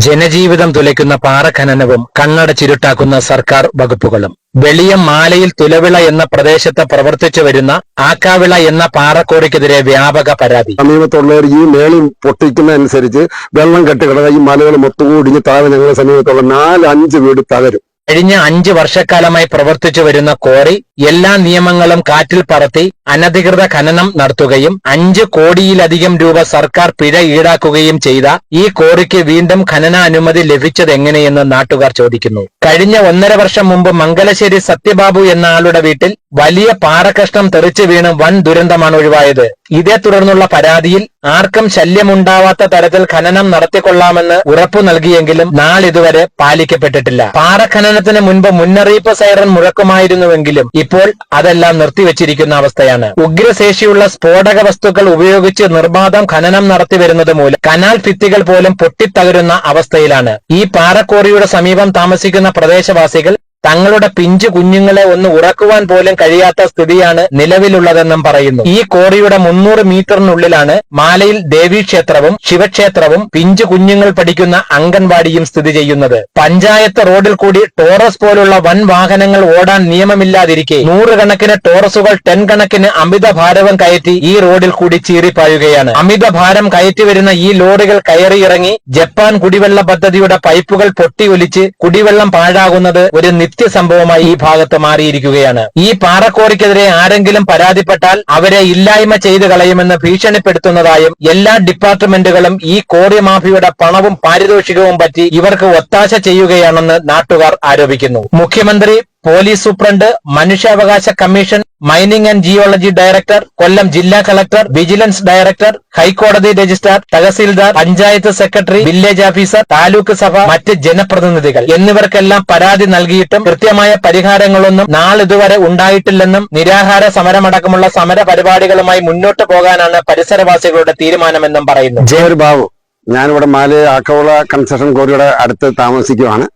ജനജീവിതം തുലയ്ക്കുന്ന പാറഖനനവും കണ്ണടച്ചിരുട്ടാക്കുന്ന സർക്കാർ വകുപ്പുകളും. വെളിയം മാലയിൽ തുലവിള എന്ന പ്രദേശത്ത് പ്രവർത്തിച്ചു വരുന്ന ആക്കാവിള എന്ന പാറക്കോറിക്കെതിരെ വ്യാപക പരാതി. സമീപത്തുള്ളവർ ഈ മേളിൽ പൊട്ടിക്കുന്നതനുസരിച്ച് വെള്ളം കെട്ടിക്കിടന്ന ഈ മലകൾ മൊത്തം ഇടിഞ്ഞ് താഴെ ഞങ്ങളുടെ സമീപത്തുള്ള 4-5 വീട് തകരും. കഴിഞ്ഞ 5 വർഷക്കാലമായി പ്രവർത്തിച്ചു വരുന്ന കോറി എല്ലാ നിയമങ്ങളും കാറ്റിൽ പറത്തി അനധികൃത ഖനനം നടത്തുകയും 5 കോടിയിലധികം രൂപ സർക്കാർ പിഴ ഈടാക്കുകയും ചെയ്ത ഈ കോറിക്ക് വീണ്ടും ഖനന അനുമതി ലഭിച്ചതെങ്ങനെയെന്ന് നാട്ടുകാർ ചോദിക്കുന്നു. കഴിഞ്ഞ 1.5 വർഷം മുമ്പ് മംഗലശ്ശേരി സത്യബാബു എന്ന ആളുടെ വീട്ടിൽ വലിയ പാറക്കഷ്ണം തെറിച്ചു വീണ് വൻ ദുരന്തമാണ് ഒഴിവായത്. ഇതേ തുടർന്നുള്ള പരാതിയിൽ ആർക്കും ശല്യമുണ്ടാവാത്ത തരത്തിൽ ഖനനം നടത്തിക്കൊള്ളാമെന്ന് ഉറപ്പു നൽകിയെങ്കിലും നാളിതുവരെ പാലിക്കപ്പെട്ടിട്ടില്ല. പാറഖനനത്തിന് മുൻപ് മുന്നറിയിപ്പ് സൈറൻ മുഴക്കുമായിരുന്നുവെങ്കിലും ഇപ്പോൾ അതെല്ലാം നിർത്തിവച്ചിരിക്കുന്ന അവസ്ഥയാണ്. ഉഗ്രശേഷിയുള്ള സ്ഫോടക വസ്തുക്കൾ ഉപയോഗിച്ച് നിർബാധം ഖനനം നടത്തിവരുന്നത് മൂലം കനാൽ ഭിത്തികൾ പോലും പൊട്ടിത്തകരുന്ന അവസ്ഥയിലാണ്. ഈ പാറക്കോറിയുടെ സമീപം താമസിക്കുന്ന പ്രദേശവാസികൾ തങ്ങളുടെ പിഞ്ചു കുഞ്ഞുങ്ങളെ ഒന്ന് ഉറക്കുവാൻ പോലും കഴിയാത്ത സ്ഥിതിയാണ് നിലവിലുള്ളതെന്നും പറയുന്നു. ഈ കോറിയുടെ 300 മീറ്ററിനുള്ളിലാണ് മാലയിൽ ദേവീക്ഷേത്രവും ശിവക്ഷേത്രവും പിഞ്ചു കുഞ്ഞുങ്ങൾ പഠിക്കുന്ന അംഗൻവാടിയും സ്ഥിതി ചെയ്യുന്നത്. പഞ്ചായത്ത് റോഡിൽ കൂടി ടോറസ് പോലുള്ള വൻ വാഹനങ്ങൾ ഓടാൻ നിയമമില്ലാതിരിക്കെ 100 കണക്കിന് ടോറസുകൾ 10 കണക്കിന് അമിത ഭാരവും കയറ്റി ഈ റോഡിൽ കൂടി ചീറിപ്പായുകയാണ്. അമിത ഭാരം കയറ്റി വരുന്ന ഈ ലോറികൾ കയറിയിറങ്ങി ജപ്പാൻ കുടിവെള്ള പദ്ധതിയുടെ പൈപ്പുകൾ പൊട്ടിയൊലിച്ച് കുടിവെള്ളം പാഴാകുന്നത് ഒരു സംഭവമായി ഈ ഭാഗത്ത് മാറിയിരിക്കുകയാണ്. ഈ പാറക്കോറിക്കെതിരെ ആരെങ്കിലും പരാതിപ്പെട്ടാൽ അവരെ ഇല്ലായ്മ ചെയ്തു കളയുമെന്ന് ഭീഷണിപ്പെടുത്തുന്നതായും എല്ലാ ഡിപ്പാർട്ട്മെന്റുകളും ഈ കോറി മാഫിയയുടെ പണവും പാരിതോഷികവും പറ്റി ഇവർക്ക് ഒത്താശ ചെയ്യുകയാണെന്ന് നാട്ടുകാർ ആരോപിക്കുന്നു. മുഖ്യമന്ത്രി, പോലീസ് സൂപ്രണ്ട്, മനുഷ്യാവകാശ commission, mining and geology director, Kollam ജില്ലാ കളക്ടർ, വിജിലൻസ് ഡയറക്ടർ, ഹൈക്കോടതി registrar, tahsildar, panchayat secretary, village officer, taluk സഭ, മറ്റ് ജനപ്രതിനിധികൾ എന്നിവർക്കെല്ലാം പരാതി നൽകിയിട്ടും കൃത്യമായ പരിഹാരങ്ങളൊന്നും നാളിതുവരെ ഉണ്ടായിട്ടില്ലെന്നും നിരാഹാര സമരമടക്കമുള്ള സമര പരിപാടികളുമായി മുന്നോട്ട് പോകാനാണ് പരിസരവാസികളുടെ തീരുമാനമെന്നും പറയുന്നു. ബാബു, ഞാനിവിടെ മാലി ആക്കവിള കൺസ്ട്രക്ഷൻ കോറിയുടെ അടുത്ത് താമസിക്കുകയാണ്.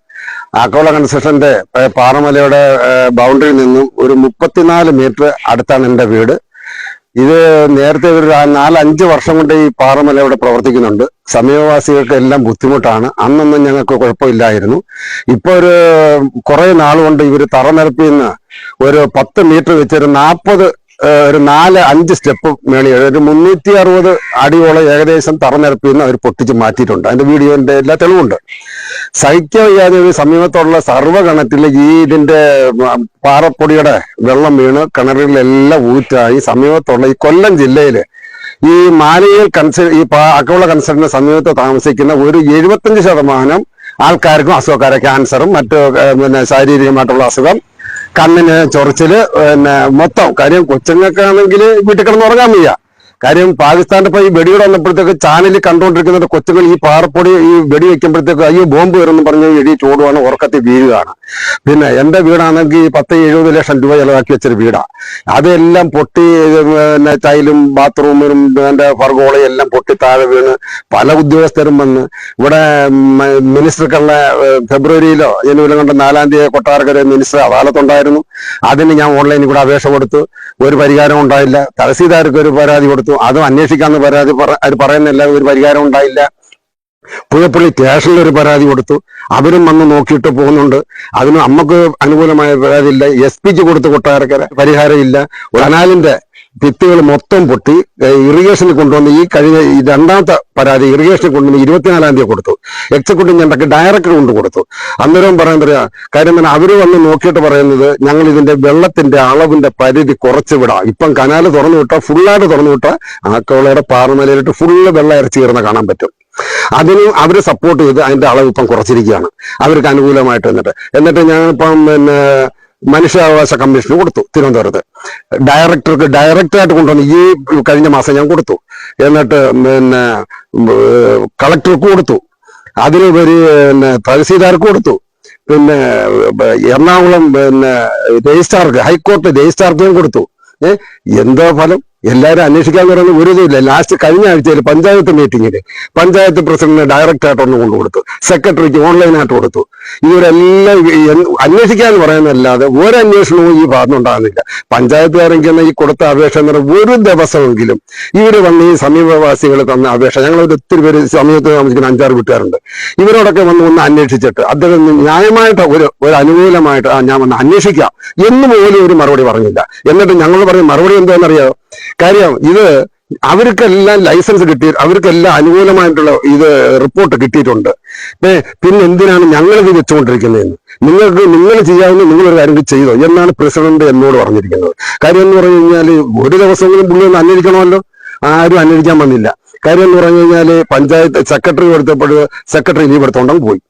ആക്കവിള കൺസ്ട്രക്ഷന്റെ പാറമലയുടെ ബൗണ്ടറിയിൽ നിന്നും ഒരു 34 മീറ്റർ അടുത്താണ് എന്റെ വീട്. ഇത് നേരത്തെ ഒരു 4-5 വർഷം കൊണ്ട് ഈ പാറമല ഇവിടെ പ്രവർത്തിക്കുന്നുണ്ട്. സമീപവാസികൾക്ക് എല്ലാം ബുദ്ധിമുട്ടാണ്. അന്നൊന്നും ഞങ്ങൾക്ക് കുഴപ്പമില്ലായിരുന്നു. ഇപ്പൊ കുറെ നാളുകൊണ്ട് ഇവര് തറനിരപ്പിന്ന് ഒരു 10 മീറ്റർ വെച്ചൊരു 4-5 സ്റ്റെപ്പ് മേളിൽ ഒരു 360 അടിയോളം ഏകദേശം തറനിരപ്പിന്ന് അവർ പൊട്ടിച്ച് മാറ്റിയിട്ടുണ്ട്. അതിന്റെ വീഡിയോന്റെ എല്ലാ തെളിവുണ്ട്. സഹിക്കാൻ വയ്യാതെ സമീപത്തുള്ള സർവ്വ ഇതിന്റെ പാറപ്പൊടിയുടെ വെള്ളം വീണ് കിണറുകളിലെല്ലാം ഊറ്റായി സമീപത്തുള്ള ഈ കൊല്ലം ജില്ലയില് ഈ മാലയിൽ ഈ ആക്കവിള കൺസ്ട്രക്ഷന്റെ സമീപത്ത് താമസിക്കുന്ന ഒരു 75% ആൾക്കാർക്കും അസുഖക്കാരെ ക്യാൻസറും മറ്റു ശാരീരികമായിട്ടുള്ള അസുഖം, കണ്ണിന് ചൊറിച്ചില്, മൊത്തം കാര്യം. കൊച്ചുങ്ങൾക്കാണെങ്കിൽ വീട്ടിൽ കിടന്ന് ഉറങ്ങാൻ വയ്യ. കാര്യം പാകിസ്ഥാന്റെ ഈ വെടിയുടെ വന്നപ്പോഴത്തേക്ക് ചാനലിൽ കണ്ടുകൊണ്ടിരിക്കുന്ന കൊച്ചുങ്ങൾ ഈ പാറപ്പൊടി ഈ വെടി വെക്കുമ്പോഴത്തേക്ക് അയ്യോ ബോംബ് വരുമെന്ന് പറഞ്ഞ് എഴുതി ചോടുവാണ്, ഉറക്കത്തിൽ വീഴുകയാണ്. പിന്നെ എന്റെ വീടാണെങ്കിൽ 10-70 ലക്ഷം രൂപ ചെലവാക്കി വെച്ചൊരു വീടാ. അതെല്ലാം പൊട്ടി, ടൈലും ബാത്റൂമിനും എന്റെ ഫർഗോളയും എല്ലാം പൊട്ടി താഴെ വീണ് പല ഉദ്യോഗസ്ഥരും വന്ന് ഇവിടെ മിനിസ്റ്റർക്കുള്ള ഫെബ്രുവരിയിലോ ജനുവരി കണ്ട 4-ാം തീയതി കൊട്ടാരക്കര മിനിസ്റ്റർ അദാലത്തുണ്ടായിരുന്നു. അതിന് ഞാൻ ഓൺലൈനിൽ കൂടെ അപേക്ഷ കൊടുത്തു. ഒരു പരിഹാരം ഉണ്ടായില്ല. തഹസീൽദാർക്ക് ഒരു പരാതി കൊടുത്തു. അതും അന്വേഷിക്കാന്ന് പരാതി അവർ പറയുന്നില്ല, ഒരു പരിഹാരം ഉണ്ടായില്ല. പുഴപ്പള്ളി സ്റ്റേഷനിൽ ഒരു പരാതി കൊടുത്തു. അവരും വന്ന് നോക്കിയിട്ട് പോകുന്നുണ്ട്. അതിന് നമുക്ക് അനുകൂലമായ പരാതി ഇല്ല. SP കൊടുത്ത് കൊട്ടാരക്കര പരിഹാരം ഇല്ല. കനാലിന്റെ ഭിത്തികൾ മൊത്തം പൊട്ടി ഇറിഗേഷനിൽ കൊണ്ടുവന്ന് ഈ കഴിഞ്ഞ 2ാമത്തെ പരാതി ഇറിഗേഷനിൽ കൊണ്ടുവന്ന് 24-ാം തീയതി കൊടുത്തു. എക്സിക്യൂട്ടീവ് ഞങ്ങൾക്ക് ഡയറക്ടർ കൊണ്ട് കൊടുത്തു. അന്നേരം പറയാ കാര്യം തന്നെ അവര് വന്ന് നോക്കിയിട്ട് പറയുന്നത് ഞങ്ങൾ ഇതിന്റെ വെള്ളത്തിന്റെ അളവിന്റെ പരിധി കുറച്ച് വിടാം. ഇപ്പം കനാല് തുറന്നു വിട്ടാൽ ഫുള്ളായിട്ട് തുറന്നു വിട്ടാൽ ആക്കവിളയുടെ പാറമലയിലിട്ട് ഫുള്ള് വെള്ളം ഇറച്ചി കയറുന്ന കാണാൻ പറ്റും. അതിന് അവര് സപ്പോർട്ട് ചെയ്ത് അതിന്റെ അളവ് ഇപ്പം കുറച്ചിരിക്കുകയാണ് അവർക്ക് അനുകൂലമായിട്ട്. എന്നിട്ട് ഞാനിപ്പം മനുഷ്യാവകാശ കമ്മീഷന് കൊടുത്തു. തിരുവനന്തപുരത്ത് ഡയറക്ടറായിട്ട് കൊണ്ടുവന്ന് ഈ കഴിഞ്ഞ മാസം ഞാൻ കൊടുത്തു. എന്നിട്ട് കളക്ടർക്ക് കൊടുത്തു. അതിനുപരി തഹസീൽദാർക്ക് കൊടുത്തു. പിന്നെ എറണാകുളം രജിസ്ട്രാർക്ക്, ഹൈക്കോടതി രജിസ്ട്രാർക്കും കൊടുത്തു. എന്തോ ഫലം? എല്ലാവരും അന്വേഷിക്കാന്ന് പറയുന്ന ഒരു ഇതുമില്ല. ലാസ്റ്റ് കഴിഞ്ഞ ആഴ്ചയിൽ പഞ്ചായത്ത് മീറ്റിംഗിൽ പഞ്ചായത്ത് പ്രസിഡന്റിന് ഡയറക്റ്റ് ആയിട്ട് ഒന്ന് കൊണ്ടുകൊടുത്തു, സെക്രട്ടറിക്ക് ഓൺലൈനായിട്ട് കൊടുത്തു. ഇവരെല്ലാം അന്വേഷിക്കാന്ന് പറയുന്നതല്ലാതെ ഒരു അന്വേഷണവും ഈ ഭാഗത്ത് ഉണ്ടാകുന്നില്ല. പഞ്ചായത്തുകാരെങ്കിൽ ഈ കൊടുത്ത അപേക്ഷ എന്ന് പറയുന്നത് ഒരു ദിവസമെങ്കിലും ഇവർ വന്ന് ഈ സമീപവാസികൾ തന്ന അപേക്ഷ, ഞങ്ങളൊരു ഒത്തിരി പേര് സമീപത്ത് താമസിക്കുന്ന 5-6 വീട്ടുകാരുണ്ട്, ഇവരോടൊക്കെ ഒന്ന് അന്വേഷിച്ചിട്ട് അദ്ദേഹം ന്യായമായിട്ട് ഒരു അനുകൂലമായിട്ട് ഞാൻ വന്ന് അന്വേഷിക്കാം എന്ന് പോലും ഒരു മറുപടി പറഞ്ഞില്ല. എന്നിട്ട് ഞങ്ങൾ പറഞ്ഞ മറുപടി എന്താണെന്നറിയാമോ? കാര്യം ഇത് അവർക്കെല്ലാം ലൈസൻസ് കിട്ടി, അവർക്കെല്ലാം അനുകൂലമായിട്ടുള്ള ഇത് റിപ്പോർട്ട് കിട്ടിയിട്ടുണ്ട്. പിന്നെ എന്തിനാണ് ഞങ്ങൾ ഇത് വെച്ചുകൊണ്ടിരിക്കുന്നതെന്ന്, നിങ്ങൾ ചെയ്യാവുന്ന നിങ്ങളൊരു കാര്യം ചെയ്തോ എന്നാണ് പ്രസിഡന്റ് എന്നോട് പറഞ്ഞിരിക്കുന്നത്. കാര്യം എന്ന് പറഞ്ഞു കഴിഞ്ഞാൽ ഒരു ദിവസമെങ്കിലും പുള്ളി ഒന്ന് അന്വേഷിക്കണമല്ലോ, ആരും അന്വേഷിക്കാൻ വന്നില്ല. കാര്യം എന്ന് പറഞ്ഞു കഴിഞ്ഞാൽ പഞ്ചായത്ത് സെക്രട്ടറി കൊടുത്തപ്പോൾ സെക്രട്ടറി ലീവ് എടുത്തോണ്ടെങ്കിൽ പോയി.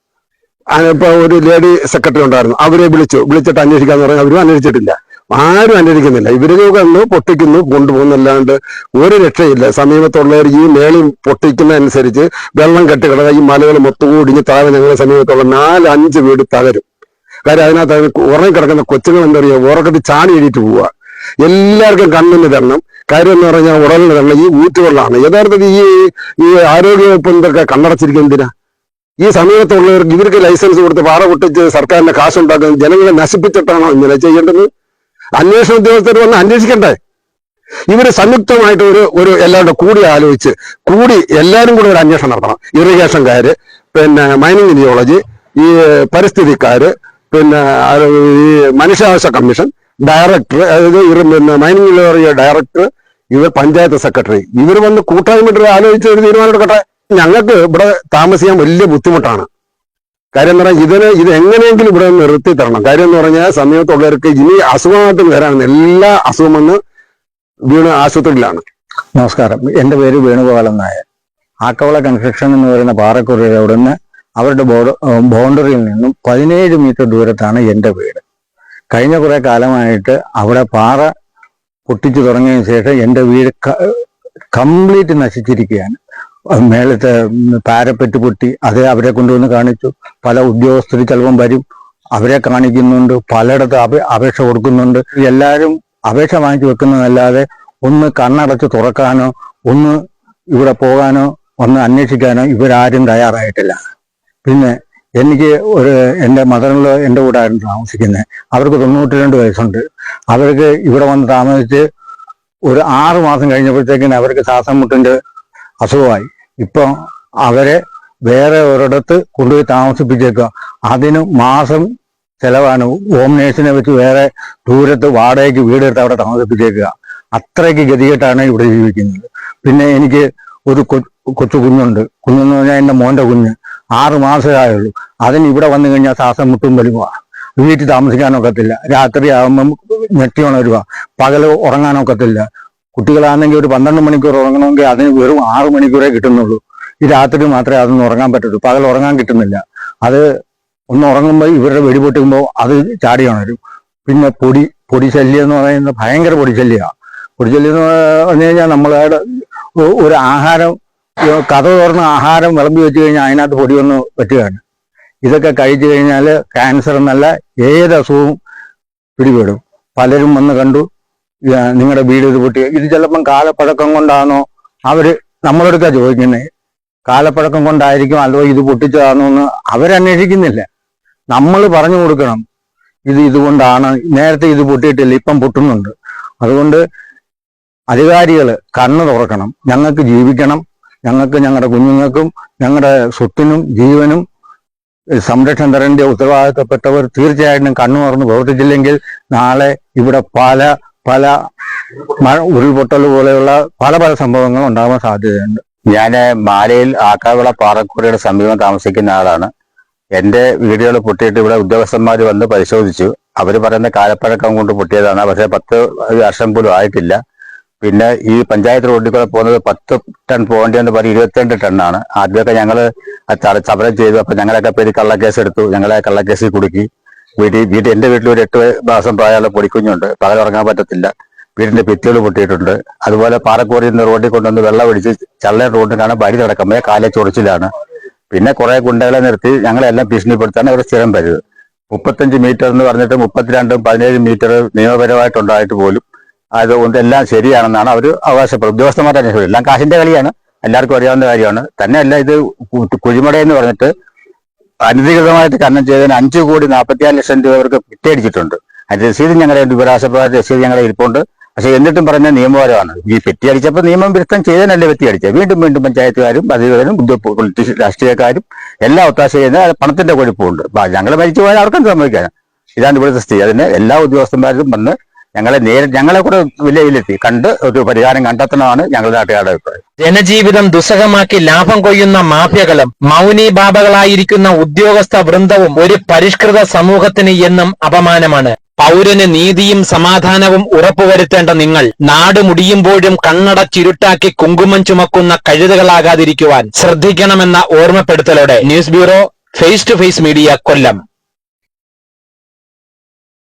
ഇപ്പൊ ഒരു ലേഡി സെക്രട്ടറി ഉണ്ടായിരുന്നു, അവരെ വിളിച്ചിട്ട് അന്വേഷിക്കാന്ന് പറഞ്ഞാൽ അവരും അന്വേഷിച്ചിട്ടില്ല. ആരും അന്വേഷിക്കുന്നില്ല. ഇവരൊക്കെ ഒന്ന് പൊട്ടിക്കുന്നു, കൊണ്ടുപോകുന്നല്ലാണ്ട് ഒരു രക്ഷയില്ല. സമീപത്തുള്ളവർ ഈ മേളിൽ പൊട്ടിക്കുന്നതനുസരിച്ച് വെള്ളം കെട്ടിക്കിടക ഈ മലകൾ മൊത്തം ഇടിഞ്ഞ് താഴെ ഞങ്ങളുടെ സമീപത്തുള്ള 4-5 വീട് തകരും. കാര്യം അതിനകത്ത് ഉറങ്ങിക്കിടക്കുന്ന കൊച്ചുങ്ങൾ എന്താ പറയുക, ഉറക്കത്തിൽ ചാടി എഴുതിയിട്ട് പോവുക. എല്ലാവർക്കും കണ്ണിന് തരണം. കാര്യം എന്ന് പറഞ്ഞാൽ ഉടലിന് തരണം. ഈ ഊറ്റുവെള്ളമാണ് യഥാർത്ഥത്തിൽ ഈ ആരോഗ്യ വകുപ്പ് എന്തൊക്കെ കണ്ണടച്ചിരിക്കുന്നതിനാ? ഈ സമീപത്തുള്ളവർക്ക് ഇവർക്ക് ലൈസൻസ് കൊടുത്ത് പാറ പൊട്ടിച്ച് സർക്കാരിന്റെ കാശുണ്ടാക്കുന്ന ജനങ്ങളെ നശിപ്പിച്ചിട്ടാണോ ഇങ്ങനെ ചെയ്യേണ്ടത്? അന്വേഷണ ഉദ്യോഗസ്ഥർ വന്ന് അന്വേഷിക്കണ്ടേ? ഇവര് സംയുക്തമായിട്ട് ഒരു എല്ലാവരുടെ കൂടി ആലോചിച്ച് എല്ലാവരും കൂടെ ഒരു അന്വേഷണം നടത്തണം. ഇറിഗേഷൻകാര്, പിന്നെ മൈനിങ് ജിയോളജി, ഈ പരിസ്ഥിതിക്കാര്, പിന്നെ ഈ മനുഷ്യാവകാശ കമ്മീഷൻ ഡയറക്ടർ, അതായത് പിന്നെ മൈനിങ് ജിയോളജി ഡയറക്ടർ, ഇവർ പഞ്ചായത്ത് സെക്രട്ടറി, ഇവർ വന്ന് കൂട്ടായ്മ ആലോചിച്ച് ഒരു തീരുമാനം എടുക്കട്ടെ. ഞങ്ങൾക്ക് ഇവിടെ താമസിക്കാൻ വലിയ ബുദ്ധിമുട്ടാണ്. കാര്യം എന്ന് പറഞ്ഞാൽ ഇത് എങ്ങനെയെങ്കിലും ഇവിടെ നിർത്തി തരണം. കാര്യം എന്ന് പറഞ്ഞാൽ സമീപത്തുള്ളവർക്ക് ഇനി അസുഖമായിട്ട് വരാൻ എല്ലാ അസുഖം വന്ന് വീണ് ആശുപത്രിയിലാണ്. നമസ്കാരം, എൻ്റെ പേര് വേണുഗോപാലൻ നായർ. ആക്കവള കൺസ്ട്രക്ഷൻ എന്ന് പറയുന്ന പാറക്കുറയോട് നിന്ന് അവരുടെ ബൗണ്ടറിയിൽ നിന്നും 17 മീറ്റർ ദൂരത്താണ് എൻ്റെ വീട്. കഴിഞ്ഞ കുറെ കാലമായിട്ട് അവിടെ പാറ പൊട്ടിച്ചു തുടങ്ങിയതിന് ശേഷം എൻ്റെ വീട് കംപ്ലീറ്റ് നശിച്ചിരിക്കുകയാണ്. മേളത്തെ പാരപ്പെറ്റ് പൊട്ടി, അത് അവരെ കൊണ്ടുവന്ന് കാണിച്ചു. പല ഉദ്യോഗസ്ഥർ ചിലപ്പം വരും, അവരെ കാണിക്കുന്നുണ്ട്, പലയിടത്ത് അപേക്ഷ കൊടുക്കുന്നുണ്ട്. എല്ലാവരും അപേക്ഷ വാങ്ങിച്ചു വെക്കുന്നതല്ലാതെ ഒന്ന് കണ്ണടച്ച് തുറക്കാനോ ഒന്ന് ഇവിടെ പോകാനോ ഒന്ന് അന്വേഷിക്കാനോ ഇവരാരും തയ്യാറായിട്ടില്ല. പിന്നെ എനിക്ക് എൻ്റെ മദറിലോ എൻ്റെ കൂടെ ആയിരുന്നു താമസിക്കുന്നത്. അവർക്ക് 92 വയസ്സുണ്ട്. അവർക്ക് ഇവിടെ വന്ന് താമസിച്ച് ഒരു 6 മാസം കഴിഞ്ഞപ്പോഴത്തേക്കിന് അവർക്ക് ശ്വാസം മുട്ടിൻ്റെ അസുഖമായി. ഇപ്പം അവരെ വേറെ ഒരിടത്ത് കൊണ്ടുപോയി താമസിപ്പിച്ചേക്കുക. അതിന് മാസം ചെലവാണ്. ഹോം നേഴ്സിനെ വെച്ച് വേറെ ദൂരത്ത് വാടകയ്ക്ക് വീടെടുത്ത് അവിടെ താമസിപ്പിച്ചേക്കുക. അത്രയ്ക്ക് ഗതികെട്ടാണ് ഇവിടെ ജീവിക്കുന്നത്. പിന്നെ എനിക്ക് ഒരു കൊച്ചു കുഞ്ഞെന്ന് പറഞ്ഞാൽ എൻ്റെ മോൻ്റെ കുഞ്ഞ് 6 മാസമായുള്ളൂ. അതിന് ഇവിടെ വന്നു കഴിഞ്ഞാൽ ശ്വാസം മുട്ടും വലിവുക. വീട്ടിൽ താമസിക്കാനൊക്കത്തില്ല. രാത്രി ആകുമ്പം ഞെട്ടി ഉണരുക. പകൽ ഉറങ്ങാനൊക്കത്തില്ല. കുട്ടികളാണെങ്കിൽ ഒരു 12 മണിക്കൂർ ഉറങ്ങണമെങ്കിൽ അതിന് വെറും 6 മണിക്കൂറേ കിട്ടുന്നുള്ളൂ. ഈ രാത്രി മാത്രമേ അതൊന്നും ഉറങ്ങാൻ പറ്റുള്ളൂ. പകൽ ഉറങ്ങാൻ കിട്ടുന്നില്ല. അത് ഒന്ന് ഉറങ്ങുമ്പോൾ ഇവരുടെ വെടി പൊട്ടിക്കുമ്പോൾ അത് ചാടി ഉണരും. പിന്നെ പൊടി ശല്യം എന്ന് പറയുന്നത് ഭയങ്കര പൊടി ശല്യമാണ്. പൊടി ശല്യം എന്ന് പറഞ്ഞു കഴിഞ്ഞാൽ നമ്മളവിടെ ഒരു ആഹാരം കഥ തുറന്ന് ആഹാരം വിളമ്പി വെച്ച് കഴിഞ്ഞാൽ അതിനകത്ത് പൊടി വന്ന് പറ്റുകയാണ്. ഇതൊക്കെ കഴിച്ചു കഴിഞ്ഞാൽ ക്യാൻസർ എന്നല്ല ഏത് അസുഖവും പിടിപെടും. പലരും വന്ന് കണ്ടു, നിങ്ങളുടെ വീട് ഇത് പൊട്ടി. ഇത് ചിലപ്പം കാലപ്പഴക്കം കൊണ്ടാണോ അവര് നമ്മളെടുത്താ ചോദിക്കുന്നത്. കാലപ്പഴക്കം കൊണ്ടായിരിക്കും, അതോ ഇത് പൊട്ടിച്ചതാണോ എന്ന് അവരന്വേഷിക്കുന്നില്ല. നമ്മൾ പറഞ്ഞു കൊടുക്കണം, ഇതുകൊണ്ടാണ്, നേരത്തെ ഇത് പൊട്ടിയിട്ടില്ല, ഇപ്പം പൊട്ടുന്നുണ്ട്. അതുകൊണ്ട് അധികാരികൾ കണ്ണ് തുറക്കണം. ഞങ്ങൾക്ക് ജീവിക്കണം. ഞങ്ങൾക്ക് ഞങ്ങളുടെ കുഞ്ഞുങ്ങൾക്കും ഞങ്ങളുടെ സ്വത്തിനും ജീവനും സംരക്ഷണം തരേണ്ട ഉത്തരവാദിത്തപ്പെട്ടവർ തീർച്ചയായിട്ടും കണ്ണു തുറന്ന് പ്രവർത്തിച്ചില്ലെങ്കിൽ നാളെ ഇവിടെ പല ഉരുൾപൊട്ടൽ പോലെയുള്ള പല സംഭവങ്ങളും ഉണ്ടാവാൻ സാധ്യതയുണ്ട്. ഞാൻ മാലയിൽ ആക്കാവിള പാറക്കുറയുടെ സമീപം താമസിക്കുന്ന ആളാണ്. എൻ്റെ വീടുകൾ പൊട്ടിയിട്ട് ഇവിടെ ഉദ്യോഗസ്ഥന്മാർ വന്ന് പരിശോധിച്ചു. അവർ പറയുന്ന കാലപ്പഴക്കം കൊണ്ട് പൊട്ടിയതാണ്. പക്ഷേ 10 വർഷം പോലും ആയിട്ടില്ല. പിന്നെ ഈ പഞ്ചായത്ത് റോഡിൽ കൂടെ പോകുന്നത് 10 ടൺ പോകേണ്ടതെന്ന് പറഞ്ഞ് 22 ടണ്ണാണ്. ആദ്യമൊക്കെ ഞങ്ങൾ സമരം ചെയ്തു. അപ്പൊ ഞങ്ങളൊക്കെ പേര് കള്ളക്കേസ് എടുത്തു. ഞങ്ങളെ കള്ളക്കേസിൽ കുടുക്കി. എൻ്റെ വീട്ടിൽ ഒരു 8 മാസം പ്രായമുള്ള പൊടിക്കുഞ്ഞുണ്ട്. പകൽ ഉറങ്ങാൻ പറ്റത്തില്ല. വീടിന്റെ ഭിത്തികൾ പൊട്ടിയിട്ടുണ്ട്. അതുപോലെ പാറക്കോറിയിൽ നിന്ന് റോഡിൽ കൊണ്ടുവന്ന് വെള്ളം ഒഴിച്ച് ചള്ളൻ റോഡിലാണ് വഴി നടക്കുമ്പോൾ കാലെ ചൊറിച്ചിലാണ്. പിന്നെ കുറെ ഗുണ്ടകളെ നിർത്തി ഞങ്ങളെല്ലാം ഭീഷണിപ്പെടുത്താണ് അവർ സ്ഥിരം വരുന്നത്. 35 മീറ്റർ എന്ന് പറഞ്ഞിട്ട് 32, 17 മീറ്റർ നിയമപരമായിട്ടുണ്ടായിട്ട് പോലും അതുകൊണ്ട് എല്ലാം ശരിയാണെന്നാണ് അവർ അവകാശപ്പെടുന്നത്. ഉദ്യോഗസ്ഥന്മാരുടെ അന്വേഷണം എല്ലാം കാശിന്റെ കളിയാണ്, എല്ലാവർക്കും അറിയാവുന്ന കാര്യമാണ്. തന്നെയല്ല, ഇത് കുഴിമട എന്ന് പറഞ്ഞിട്ട് അനധികൃതമായിട്ട് ഖനനം ചെയ്തതിന് 5,45,00,000 രൂപ അവർക്ക് പെറ്റിയടിച്ചിട്ടുണ്ട്. അതിന്റെ രസീത് ഞങ്ങളുടെ വിവരാശപ്രകാരം രസീത് ഞങ്ങളുടെ ഇരിപ്പുണ്ട്. പക്ഷെ എന്നിട്ടും പറഞ്ഞ നിയമപരമാണ്. ഈ പെറ്റിയടിച്ചപ്പോൾ നിയമം വിരുദ്ധം ചെയ്തതിനല്ലേ പെറ്റിയടിച്ചത്. വീണ്ടും പഞ്ചായത്തുകാരും അധികൃതരും രാഷ്ട്രീയക്കാരും എല്ലാം ഒത്താശ ചെയ്യുന്ന പണത്തിന്റെ കൊഴുപ്പുണ്ട്. ഞങ്ങൾ മരിച്ചു പോയാൽ അവർക്കും സംഭവിക്കാനാണ്. ഇതാണ് ഇവിടുത്തെ സ്ഥിതി. അതിന് എല്ലാ ഉദ്യോഗസ്ഥന്മാരും വന്ന് ഞങ്ങളെ കൂടെ വിലയിരുത്തി കണ്ട് ഒരു പരിഹാരം കണ്ടെത്തണമെന്നാണ് ഞങ്ങളുടെ നാട്ടുകാരുടെ അഭിപ്രായം. ജനജീവിതം ദുസ്സഹമാക്കി ലാഭം കൊയ്യുന്ന മാഫിയകളും മൗനീബാബകളായിരിക്കുന്ന ഉദ്യോഗസ്ഥ വൃന്ദവും ഒരു പരിഷ്കൃത സമൂഹത്തിന് എന്നും അപമാനമാണ്. പൗരന് നീതിയും സമാധാനവും ഉറപ്പുവരുത്തേണ്ട നിങ്ങൾ നാട് മുടിയുമ്പോഴും കണ്ണടച്ചിരുട്ടാക്കി കുങ്കുമം ചുമക്കുന്ന കഴുതകളാകാതിരിക്കുവാൻ ശ്രദ്ധിക്കണമെന്ന ഓർമ്മപ്പെടുത്തലോടെ news bureau face to face media, Kollam.